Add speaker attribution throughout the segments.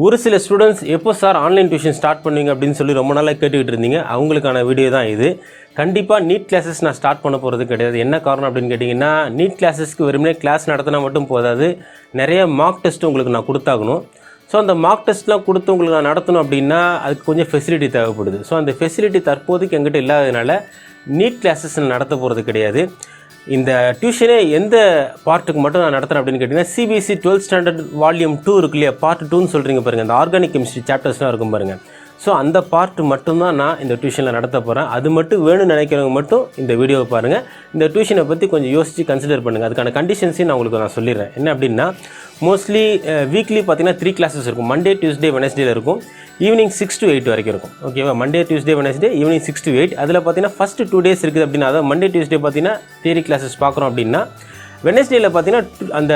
Speaker 1: ஒரு சில ஸ்டூடெண்ட்ஸ் எப்போ சார் ஆன்லைன் டியூஷன் ஸ்டார்ட் பண்ணுவீங்க அப்படின்னு சொல்லி ரொம்ப நாளாக கேட்டுக்கிட்டு இருந்தீங்க. அவங்களுக்கான வீடியோ தான் இது. கண்டிப்பாக நீட் கிளாஸஸ் நான் ஸ்டார்ட் பண்ண போகிறது கிடையாது. என்ன காரணம் அப்படின்னு கேட்டிங்கன்னா, நீட் கிளாஸஸ்க்கு வெறுமனே கிளாஸ் நடத்தினா மட்டும் போதாது, நிறைய மார்க் டெஸ்ட்டு உங்களுக்கு நான் கொடுத்தாகணும். ஸோ அந்த மார்க் டெஸ்ட்லாம் கொடுத்து உங்களுக்கு நான் நடத்தணும் அப்படின்னா அதுக்கு கொஞ்சம் ஃபெசிலிட்டி தேவைப்படுது. ஸோ அந்த ஃபெசிலிட்டி தற்போதைக்கு எங்கிட்ட இல்லாததுனால நீட் கிளாஸஸ் நான் நடத்த போகிறது கிடையாது. இந்த டியூஷனே எந்த பார்ட்டுக்கு மட்டும் நான் நடத்துகிறேன் அப்படின்னு கேட்டிங்கன்னா, சிபிஎஸ்சி 12th ஸ்டாண்டர்ட் வால்யூம் 2 இருக்கு இல்லையா, பார்ட் 2ன்னு சொல்கிறீங்க பாருங்கள், இந்த ஆர்கானிக் கெமிஸ்ட்ரி சாப்டர்ஸ்லாம் இருக்கும் பாருங்கள். ஸோ அந்த பார்ட்டு மட்டும்தான் நான் இந்த டியூஷனில் நடத்த போகிறேன். அது மட்டும் வேணும்னு நினைக்கிறவங்க மட்டும் இந்த வீடியோவை பாருங்கள். இந்த டியூஷனை பற்றி கொஞ்சம் யோசித்து கன்சிடர் பண்ணுங்கள். அதுக்கான கண்டிஷன்ஸையும் நான் உங்களுக்கு நான் சொல்லிடுறேன். என்ன அப்படின்னா, மோஸ்ட்லி வீக்லி பார்த்திங்கன்னா 3 கிளாஸஸ் இருக்கும். மண்டே, டியூஸ்டே, வெனஸ்டேல இருக்கும். ஈவினிங் 6 to 8 வரைக்கும் இருக்கும். ஓகேவா? Monday, Tuesday, Wednesday evening 6 to 8. அதில் பார்த்தீங்கன்னா ஃபஸ்ட்டு 2 days இருக்குது அப்படின்னா, அதாவது மண்டே, டியூஸ்டே பார்த்தீங்கன்னா தியரி கிளாஸஸ் பார்க்குறோம் அப்படின்னா, வெனஸ்டேயில் பார்த்தீங்கன்னா அந்த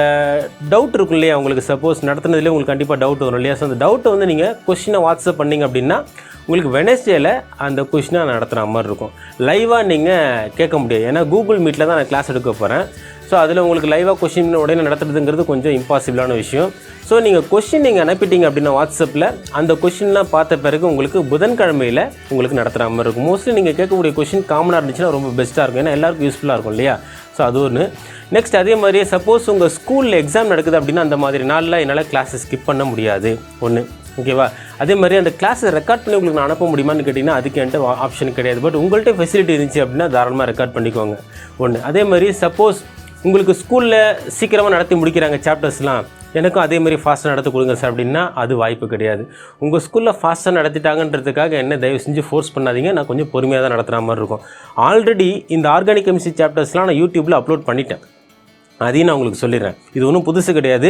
Speaker 1: டவுட் இருக்கும் இல்லையா, உங்களுக்கு சப்போஸ் நடத்துனதுலேயே உங்களுக்கு கண்டிப்பாக டவுட் வரும் இல்லையா. ஸோ அந்த டவுட்டை வந்து நீங்கள் கொஸ்டினை வாட்ஸ்அப் பண்ணிங்க அப்படின்னா உங்களுக்கு வெனஸ்டேயில் அந்த கொஸ்டினை நடத்துகிற மாதிரி இருக்கும். லைவாக நீங்கள் கேட்க முடியாது. ஏன்னா கூகுள் மீட்டில் தான் நான் கிளாஸ் எடுக்க போகிறேன். ஸோ அதில் உங்களுக்கு லைவாக கொஸ்டின் உடனே நடத்துறதுங்கிறது கொஞ்சம் இம்பாசிபிளான விஷயம். ஸோ நீங்கள் கொஸ்டின் நீங்கள் அனுப்பிட்டீங்க அப்படின்னா வாட்ஸ்அப்பில், அந்த கொஸ்டின்லாம் பார்த்த பிறகு உங்களுக்கு புதன்கிழமையில் உங்களுக்கு நடத்துகிற மாதிரி இருக்கும். மோஸ்ட்லி நீங்கள் கேட்கக்கூடிய கொஸ்டின் காமனாக இருந்துச்சுன்னா ரொம்ப பெஸ்ட்டாக இருக்கும். ஏன்னா எல்லாருக்கும் யூஸ்ஃபுல்லாக இருக்கும் இல்லையா. ஸோ அது ஒன்று. நெக்ஸ்ட் அதே மாதிரியே சப்போஸ் உங்கள் ஸ்கூலில் எக்ஸாம் நடக்குது அப்படின்னா அந்த மாதிரி நாளில் என்னால் கிளாஸை ஸ்கிப் பண்ண முடியாது ஒன்று. ஓகேவா? அதே மாதிரி அந்த கிளாஸை ரெக்கார்ட் பண்ணி உங்களுக்கு நான் அனுப்ப முடியுமான்னு கேட்டிங்கன்னா அதுக்கு என்கிட்ட ஆப்ஷன் கிடையாது. பட் உங்கள்கிட்ட ஃபெசிலிட்டி இருந்துச்சு அப்படின்னா தாராளமாக ரெக்கார்ட் பண்ணிக்கோங்க ஒன்று. அதே மாதிரி சப்போஸ் உங்களுக்கு ஸ்கூலில் சீக்கிரமாக நடத்தி முடிக்கிறாங்க சாப்டர்ஸ்லாம், எனக்கும் அதே மாதிரி ஃபாஸ்ட்டாக நடத்தி கொடுங்க சார் அப்படின்னா அது வாய்ப்பு கிடையாது. உங்கள் ஸ்கூலில் ஃபாஸ்ட்டாக நடத்திட்டாங்கன்றதுக்காக என்ன தயவு செஞ்சு ஃபோர்ஸ் பண்ணாதீங்க. நான் கொஞ்சம் பொறுமையாக தான் நடத்துகிற மாதிரி இருக்கும். ஆல்ரெடி இந்த ஆர்கானிக் கெமிஸ்ட்ரி சாப்டர்ஸ்லாம் நான் யூடியூப்பில் அப்லோட் பண்ணிட்டேன். அதையும் நான் உங்களுக்கு சொல்லிடுறேன். இது ஒன்றும் புதுசு கிடையாது.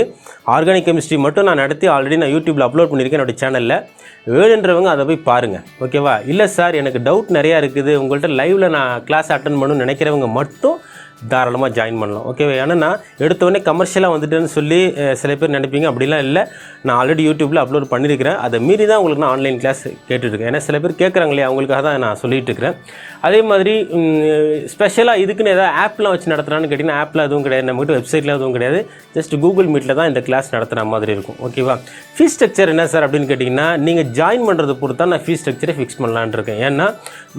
Speaker 1: ஆர்கானிக் கெமிஸ்ட்ரி மட்டும் நான் நடத்தி ஆல்ரெடி நான் யூடியூப்பில் அப்லோட் பண்ணியிருக்கேன் என்னோடய சேனலில். வேணுன்றவங்க அதை போய் பாருங்கள். ஓகேவா? இல்லை சார் எனக்கு டவுட் நிறையா இருக்குது, உங்கள்கிட்ட லைவில் நான் கிளாஸ் அட்டன் பண்ணணும்னு நினைக்கிறவங்க மட்டும் தாராளமாக ஜாயின் பண்ணலாம். ஓகேவா? ஏன்னா நான் எடுத்தோடனே கமர்ஷியலாக வந்துட்டேன்னு சொல்லி சில பேர் நினைப்பீங்க. அப்படிலாம் இல்லை. நான் ஆல்ரெடி யூடியூப்பில் அப்லோட் பண்ணியிருக்கிறேன். அதை மீறி தான் உங்களுக்கு நான் ஆன்லைன் கிளாஸ் கேட்டுட்ருக்கேன். ஏன்னா சில பேர் கேட்குறாங்க இல்லையா, அவங்களுக்காக தான் நான் சொல்லிகிட்டு இருக்கிறேன். அதே மாதிரி ஸ்பெஷலாக இதுக்குன்னு ஏதாவது ஆப்லாம் வச்சு நடத்துகிறான்னு கேட்டிங்கன்னா ஆப்பில் எதுவும் கிடையாது. நம்மகிட்ட வெப்சைட்டில் எதுவும் கிடையாது. ஜஸ்ட் கூகுள் மீட்டில் தான் இந்த கிளாஸ் நடத்துகிற மாதிரி இருக்கும். ஓகேவா? ஃபீஸ் ஸ்ட்ரக்சர் என்ன சார் அப்படின்னு கேட்டிங்கன்னா, நீங்கள் ஜாயின் பண்ணுறது பொறுத்து தான் நான் ஃபீஸ் ஸ்ட்ரக்சரை ஃபிக்ஸ் பண்ணலான்னு இருக்கேன். ஏன்னா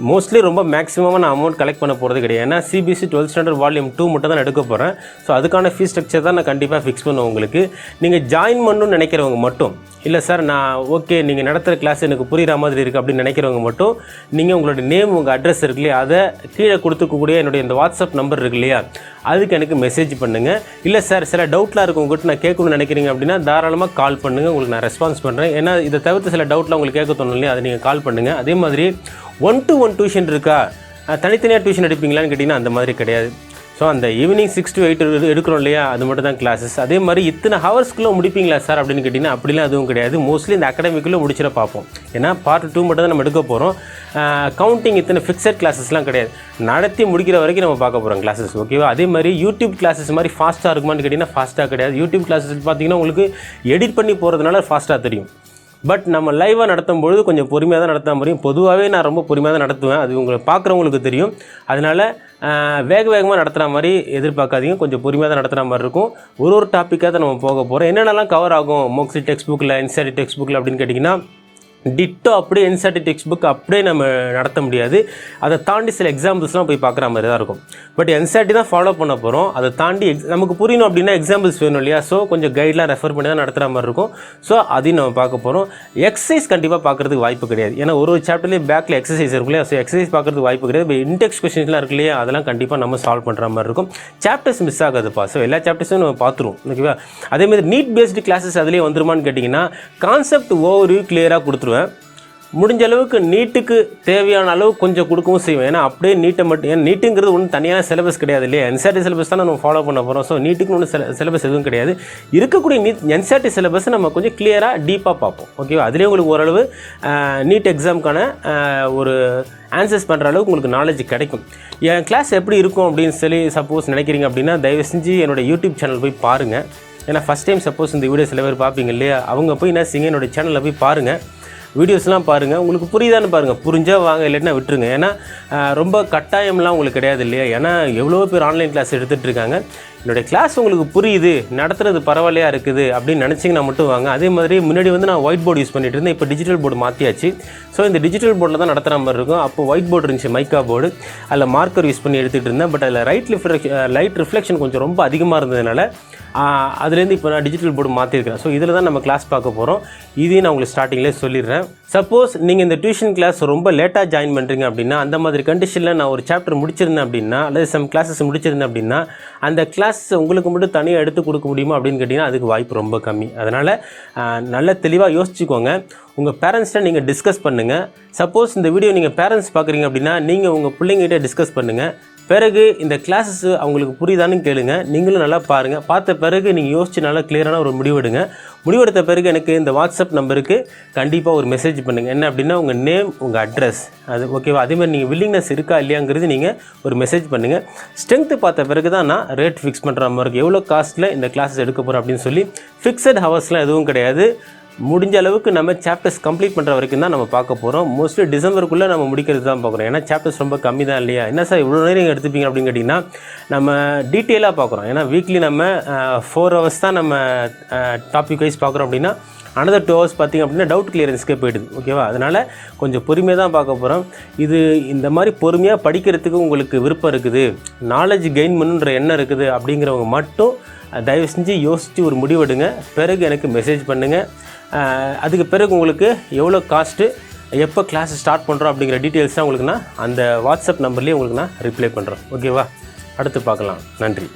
Speaker 1: மோஸ்ட்லி ரொம்ப மேக்ஸிமமாக நான் அமௌண்ட் கலெக்ட் பண்ண போகிறது கிடையாது. ஏன்னா சிபிஎஸ்சி 12th ஸ்டாண்டர்ட் வால்யூம் 2 மட்டும் தான் எடுக்க போகிறேன். ஸோ அதுக்கான ஃபீஸ் ஸ்ட்ரக்சர் தான் நான் கண்டிப்பாக ஃபிக்ஸ் பண்ணுவேன் உங்களுக்கு. நீங்கள் ஜாயின் பண்ணணும்னு நினைக்கிறவங்க மட்டும், இல்லை சார் நான் ஓகே நீங்கள் நடத்துகிற கிளாஸ் எனக்கு புரிகிற மாதிரி இருக்குது அப்படின்னு நினைக்கிறவங்க மட்டும், நீங்கள் உங்களோட நேம், உங்கள் அட்ரஸ் இருக்கு இல்லையா, அதை கீழே கொடுத்துக்கக்கூடிய என்னுடைய இந்த வாட்ஸ்அப் நம்பர் இருக்கு இல்லையா, அதுக்கு எனக்கு மெசேஜ் பண்ணுங்கள். இல்லை சார் சில டவுட்லாம் இருக்கும் உங்கள்கிட்ட நான் கேட்கணும்னு நினைக்கிறீங்க அப்படின்னா தாராளமாக கால் பண்ணுங்கள். உங்களுக்கு நான் ரெஸ்பான்ஸ் பண்ணுறேன். ஏன்னா இதை தவிர்த்து சில டவுட்லாம் உங்களுக்கு கேட்க தோணும் இல்லையா, அதை நீங்கள் கால் பண்ணுங்கள். அதே மாதிரி 1-to-1 டியூஷன் இருக்கா, தனித்தனியாக டியூஷன் எடுப்பீங்களான்னு கேட்டிங்கன்னா அந்த மாதிரி கிடையாது. ஸோ அந்த ஈவினிங் 6 to 8 எடுக்கிறோம் இல்லையா, அது மட்டும் தான் கிளாஸஸ். அதே மாதிரி இத்தனை ஹவர்ஸ்க்குள்ளே முடிப்பீங்களா சார் அப்படின்னு கேட்டிங்கன்னா அப்படிலாம் எதுவும் கிடையாது. மோஸ்ட்லி இந்த அகாடமிக்குள்ளே முடிச்சிட பார்ப்போம். ஏன்னா பார்ட் 2 மட்டும் தான் நம்ம எடுக்க போகிறோம். கவுண்டிங் இத்தனை ஃபிக்ஸட் கிளாஸஸ்லாம் கிடையாது. நடத்தி முடிக்கிற வரைக்கும் நம்ம பார்க்க போகிறோம் கிளாஸஸ். ஓகேவா? அதே மாதிரி யூடியூப் கிளாஸஸ் மாதிரி ஃபாஸ்ட்டாக இருக்குமான்னு கேட்டிங்கன்னா ஃபாஸ்ட்டாக கிடையாது. யூடியூப் கிளாஸஸ் பார்த்தீங்கன்னா உங்களுக்கு எடிட் பண்ணி போகிறதுனால ஃபாஸ்ட்டாக தெரியும். பட் நம்ம லைவாக நடத்தும் பொழுது கொஞ்சம் பொறுமையாக தான் நடத்த முடியும். பொதுவாகவே நான் ரொம்ப பொறுமையாக தான் நடத்துவேன். அது உங்களை பார்க்குறவங்களுக்கு தெரியும். அதனால் வேகமாக நடத்துகிற மாதிரி எதிர்பார்க்காதீங்க. கொஞ்சம் பொறுமையாக தான் நடத்துகிற மாதிரி இருக்கும். ஒரு டாப்பிக்காக தான் நம்ம போக போகிறோம். என்னென்னலாம் கவர் ஆகும் மோக்ஸி டெக்ஸ்ட் புக்கில், என்சிஇஆர்டி டெக்ஸ்ட் புக்கில் அப்படின்னு கேட்டிங்கன்னா, டிட்டோ அப்படியே என்சிஇஆர்டி டெக்ஸ்ட் புக் அப்படியே நம்ம நடத்த முடியாது. அதை தாண்டி சில எக்ஸாம்பிள்ஸ்லாம் போய் பார்க்குற மாதிரி தான் இருக்கும். பட் என்சிஇஆர்டி தான் ஃபாலோ பண்ண போகிறோம். அதை தாண்டி நமக்கு புரியணும் அப்படின்னா எக்ஸாம்பிள்ஸ் வேணும் இல்லையா. ஸோ கொஞ்சம் கைட்லாம் ரெஃபர் பண்ணி தான் நடத்துகிற மாதிரி இருக்கும். ஸோ அதையும் நம்ம பார்க்க போகிறோம். எக்ஸசைஸ் கண்டிப்பாக பார்க்குறதுக்கு வாய்ப்பு கிடையாது. ஏன்னா ஒரு சாப்டர்லேயும் பேக்கில் எக்ஸசைஸ் இருக்கும் இல்லையா. ஸோ எக்ஸசைஸ் பார்க்குறதுக்கு வாய்ப்பு கிடையாது. இப்போ இன்டெக்ஸ் கொஸ்டின்ஸ்லாம் இருக்கு இல்லையா, அதெல்லாம் கண்டிப்பாக நம்ம சால்வ் பண்ணுற மாதிரி இருக்கும். Chapters miss ஆகாதுப்பா. ஸோ எல்லா சாப்டர்ஸும் நம்ம பார்த்துருவோம். ஓகேவா? அதேமாதிரி நீட் பேஸ்டு கிளாஸஸ் அதிலே வந்துருமான்னு கேட்டிங்கன்னா கான்செப்ட் ஓவர்வியூ கிளியராக கொடுத்துருவேன். முடிஞ்ச அளவுக்கு நீட்டுக்கு தேவையான அளவு கொஞ்சம் கொடுக்கவும் செய்வேன். ஏன்னா அப்படியே நீட்டை மட்டும், ஏன்னா நீட்டுங்கிறது ஒன்றும் தனியான சிலபஸ் கிடையாது இல்லையா. என்சிஇஆர்டி சிலபஸ் தான் நம்ம ஃபாலோ பண்ண போகிறோம். ஸோ நீட்டுக்குன்னு ஒன்றும் சிலபஸ் எதுவும் கிடையாது. இருக்கக்கூடிய என்சிஇஆர்டி சிலபஸ் நம்ம கொஞ்சம் கிளியராக டீப்பாக பார்ப்போம். ஓகேவா? அதுலேயே உங்களுக்கு ஓரளவு நீட் எக்ஸாமுக்கான ஒரு ஆன்சர்ஸ் பண்ணுற அளவுக்கு உங்களுக்கு நாலேஜ் கிடைக்கும். என் கிளாஸ் எப்படி இருக்கும் அப்படின்னு சொல்லி சப்போஸ் நினைக்கிறீங்க அப்படின்னா தயவு செஞ்சு என்னோடய யூடியூப் சேனல் போய் பாருங்கள். ஏன்னா ஃபஸ்ட் டைம் சப்போஸ் இந்த வீடியோ சில பேர் பார்ப்பீங்க இல்லையா, அவங்க போய் என்ன செய்யுங்க, என்னோடய சேனலில் போய் பாருங்கள். வீடியோஸ்லாம் பாருங்கள். உங்களுக்கு புரியுதான்னு பாருங்கள். புரிஞ்சால் வாங்க, இல்லைன்னா விட்டுருங்க. ஏன்னா ரொம்ப கட்டாயம்லாம் உங்களுக்கு கிடையாது இல்லையா. ஏன்னா எவ்வளோ பேர் ஆன்லைன் கிளாஸ் எடுத்துகிட்டு இருக்காங்க. என்னுடைய கிளாஸ் உங்களுக்கு புரியுது, நடத்துறது பரவாயில்லையா இருக்குது அப்படின்னு நினச்சிங்கன்னா மட்டும் வாங்க. அதே மாதிரி முன்னாடி வந்து நான் ஒயிட் போர்டு யூஸ் பண்ணிட்டு இருந்தேன், இப்போ டிஜிட்டல் போர்டு மாற்றியாச்சு. ஸோ இந்த டிஜிட்டல் போர்டில் தான் நடத்துகிற மாதிரி இருக்கும். அப்போ ஒயிட் போர்டு இருந்துச்சு, மைக்கா போர்டு, அதில் மார்க்கர் யூஸ் பண்ணி எடுத்துகிட்டு இருந்தேன். பட் அதில் லைட் ரிஃப்ளெக்ஷன் கொஞ்சம் ரொம்ப அதிகமாக இருந்ததுனால அதுலேருந்து இப்போ நான் டிஜிட்டல் போர்டு மாற்றிருக்கிறேன். ஸோ இதில் தான் நம்ம கிளாஸ் பார்க்க போகிறோம். இதையும் நான் உங்களுக்கு ஸ்டார்டிங்லேயே சொல்லிடுறேன். சப்போஸ் நீங்கள் இந்த டியூஷன் கிளாஸ் ரொம்ப லேட்டாக ஜாயின் பண்ணுறீங்க அப்படின்னா, அந்த மாதிரி கண்டிஷனில் நான் ஒரு சாப்டர் முடிச்சிருந்தேன் அப்படின்னா, அல்லது சம் கிளாஸஸ் முடிச்சிருந்தேன் அப்படின்னா, அந்த கிளாஸ் உங்களுக்கு மட்டும் தனியாக எடுத்து கொடுக்க முடியுமா அப்படின்னு கேட்டிங்கன்னா அதுக்கு வாய்ப்பு ரொம்ப கம்மி. அதனால் நல்ல தெளிவாக யோசிச்சுக்கோங்க. உங்கள் பேரண்ட்ஸ்ட்டை நீங்கள் டிஸ்கஸ் பண்ணுங்கள். சப்போஸ் இந்த வீடியோ நீங்கள் பேரண்ட்ஸ் பார்க்குறீங்க அப்படின்னா, நீங்கள் உங்கள் பிள்ளைங்கிட்ட டிஸ்கஸ் பண்ணுங்கள். பிறகு இந்த கிளாஸஸ் அவங்களுக்கு புரியுதான்னு கேளுங்க. நீங்களும் நல்லா பாருங்கள். பார்த்த பிறகு நீங்கள் யோசிச்சு நல்லா கிளியரான ஒரு முடிவெடுங்க. முடிவெடுத்த பிறகு எனக்கு இந்த வாட்ஸ்அப் நம்பருக்கு கண்டிப்பாக ஒரு மெசேஜ் பண்ணுங்கள். என்ன அப்படின்னா உங்கள் நேம், உங்கள் அட்ரஸ், அது ஓகேவா? அதேமாதிரி நீங்கள் வில்லிங்னஸ் இருக்கா இல்லையாங்கிறது நீங்கள் ஒரு மெசேஜ் பண்ணுங்கள். ஸ்ட்ரென்த்து பார்த்த பிறகு தான் நான் ரேட் ஃபிக்ஸ் பண்ணுற மாதிரி இருக்குது. எவ்வளோ காஸ்ட்டில் இந்த கிளாஸஸ் எடுக்க போகிறோம் அப்படின்னு சொல்லி ஃபிக்ஸட் ஹவர்ஸ்லாம் எதுவும் கிடையாது. முடிஞ்ச அளவுக்கு நம்ம சாப்டர்ஸ் கம்ப்ளீட் பண்ணுற வரைக்கும் தான் நம்ம பார்க்க போகிறோம். மோஸ்ட்லி டிசம்பருக்குள்ளே நம்ம முடிக்கிறது தான் பார்க்குறோம். ஏன்னா சாப்டர்ஸ் ரொம்ப கம்மி தான் இல்லையா? என்ன சார் இவ்வளோ நேரம் எடுத்துப்பீங்க அப்படின்னு கேட்டிங்கன்னா, நம்ம டீட்டெயிலாக பார்க்குறோம். ஏன்னா வீக்லி நம்ம 4 hours தான் நம்ம டாபிக் வைஸ் பார்க்குறோம். அப்படின்னா another 2 hours பார்த்திங்க அப்படின்னா டவுட் கிளியரன்ஸ்க்கே போய்டுது. ஓகேவா? அதனால் கொஞ்சம் பொறுமையாக தான் பார்க்க போகிறோம். இந்த மாதிரி பொறுமையாக படிக்கிறதுக்கு உங்களுக்கு விருப்பம் இருக்குது, நாலேஜ் கெயின் பண்ணுன்ற எண்ணம் இருக்குது அப்படிங்கிறவங்க மட்டும் தயவு செஞ்சு யோசித்து ஒரு முடிவெடுங்க. பிறகு எனக்கு மெசேஜ் பண்ணுங்கள். அதுக்கு பிறகு உங்களுக்கு எவ்வளோ காஸ்ட்டு, எப்போ கிளாஸ் ஸ்டார்ட் பண்ணுறோம் அப்படிங்கிற டீட்டெயில்ஸ் தான் உங்களுக்கு நான் அந்த வாட்ஸ்அப் நம்பர்லேயே உங்களுக்கு நான் ரிப்ளை பண்ணுறேன். ஓகேவா? அடுத்து பார்க்கலாம். நன்றி.